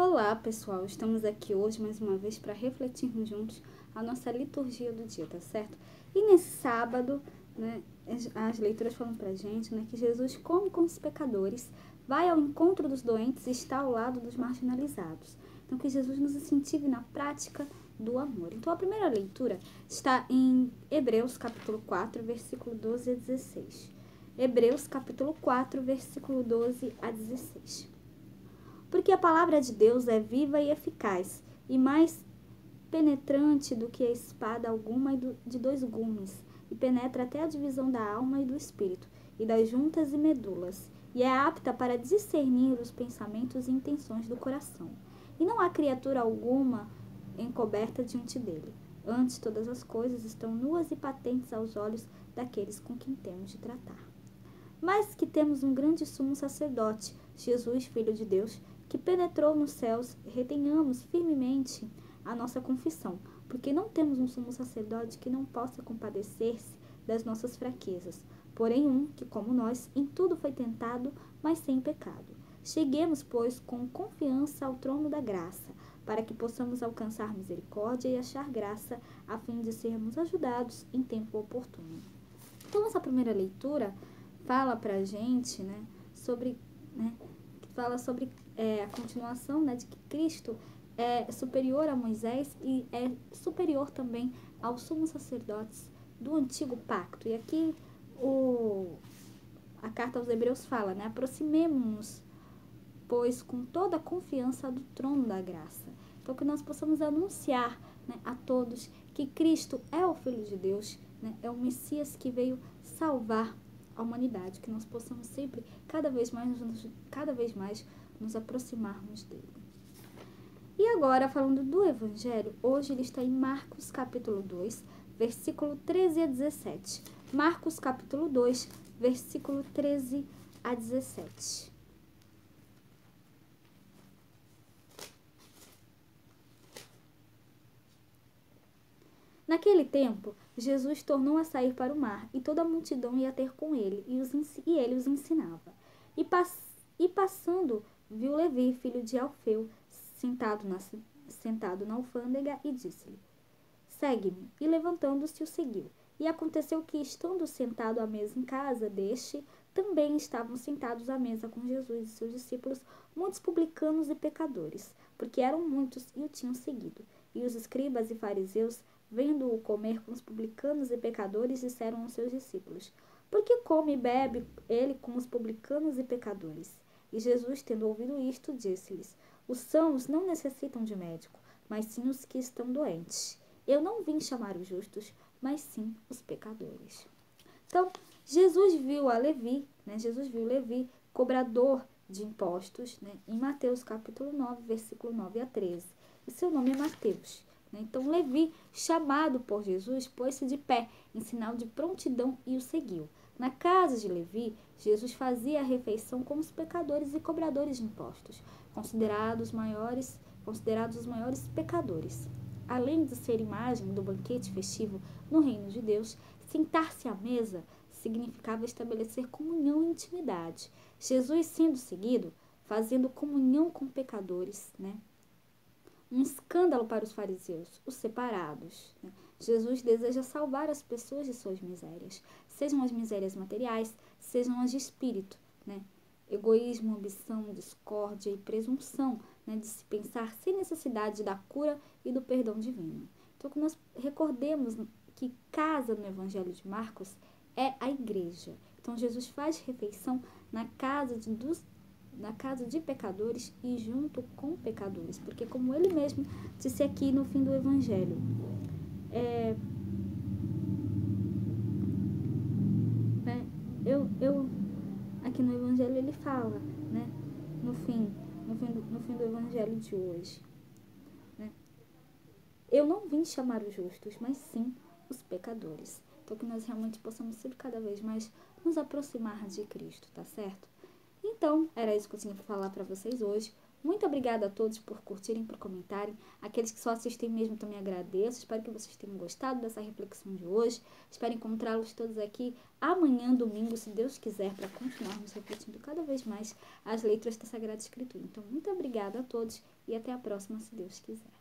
Olá, pessoal! Estamos aqui hoje mais uma vez para refletirmos juntos a nossa liturgia do dia, tá certo? E nesse sábado, né, as leituras falam pra gente, né, que Jesus come com os pecadores, vai ao encontro dos doentes e está ao lado dos marginalizados. Então, que Jesus nos incentive na prática do amor. Então, a primeira leitura está em Hebreus, capítulo 4, versículo 12 a 16. Hebreus, capítulo 4, versículo 12 a 16. Porque a palavra de Deus é viva e eficaz, e mais penetrante do que a espada alguma de dois gumes, e penetra até a divisão da alma e do espírito, e das juntas e medulas, e é apta para discernir os pensamentos e intenções do coração. E não há criatura alguma encoberta diante dele. Antes, todas as coisas estão nuas e patentes aos olhos daqueles com quem temos de tratar. Mas que temos um grande sumo sacerdote, Jesus, Filho de Deus, que penetrou nos céus, retenhamos firmemente a nossa confissão, porque não temos um sumo sacerdote que não possa compadecer-se das nossas fraquezas, porém um que, como nós, em tudo foi tentado, mas sem pecado. Cheguemos, pois, com confiança ao trono da graça, para que possamos alcançar misericórdia e achar graça, a fim de sermos ajudados em tempo oportuno. Então, essa primeira leitura fala pra gente, fala sobre a continuação, de que Cristo é superior a Moisés e é superior também aos sumos sacerdotes do antigo pacto. E aqui a carta aos Hebreus fala, aproximemo-nos, pois, com toda a confiança do trono da graça. Então, que nós possamos anunciar a todos que Cristo é o Filho de Deus, é o Messias que veio salvar a humanidade, que nós possamos sempre, cada vez mais nos aproximarmos dele. E agora, falando do Evangelho, hoje ele está em Marcos capítulo 2, versículo 13 a 17. Marcos capítulo 2, versículo 13 a 17. Naquele tempo, Jesus tornou a sair para o mar, e toda a multidão ia ter com ele, e ele os ensinava. E passando, viu Levi, filho de Alfeu, sentado na alfândega, e disse-lhe: Segue-me. E levantando-se, o seguiu. E aconteceu que, estando sentado à mesa em casa deste, também estavam sentados à mesa com Jesus e seus discípulos, muitos publicanos e pecadores, porque eram muitos e o tinham seguido. E os escribas e fariseus, vendo-o comer com os publicanos e pecadores, disseram aos seus discípulos: Por que come e bebe ele com os publicanos e pecadores? E Jesus, tendo ouvido isto, disse-lhes: Os sãos não necessitam de médico, mas sim os que estão doentes. Eu não vim chamar os justos, mas sim os pecadores. Então, Jesus viu Levi, cobrador de impostos, em Mateus capítulo 9, versículo 9 a 13. E seu nome é Mateus. Então, Levi, chamado por Jesus, pôs-se de pé, em sinal de prontidão, e o seguiu. Na casa de Levi, Jesus fazia a refeição com os pecadores e cobradores de impostos, considerados os maiores pecadores. Além de ser imagem do banquete festivo no reino de Deus, sentar-se à mesa significava estabelecer comunhão e intimidade. Jesus, sendo seguido, fazendo comunhão com pecadores, um escândalo para os fariseus, os separados. Jesus deseja salvar as pessoas de suas misérias, sejam as misérias materiais, sejam as de espírito, egoísmo, ambição, discórdia e presunção, de se pensar sem necessidade da cura e do perdão divino. Então, que nós recordemos que casa no Evangelho de Marcos é a igreja. Então, Jesus faz refeição na casa de pecadores e junto com pecadores, porque, como ele mesmo disse aqui no fim do Evangelho, aqui no Evangelho ele fala, no fim do Evangelho de hoje, eu não vim chamar os justos, mas sim os pecadores. Então, que nós realmente possamos sempre cada vez mais nos aproximar de Cristo, tá certo? Então, era isso que eu tinha para falar para vocês hoje. Muito obrigada a todos por curtirem, por comentarem. Aqueles que só assistem mesmo também agradeço. Espero que vocês tenham gostado dessa reflexão de hoje. Espero encontrá-los todos aqui amanhã, domingo, se Deus quiser, para continuarmos refletindo cada vez mais as letras da Sagrada Escritura. Então, muito obrigada a todos e até a próxima, se Deus quiser.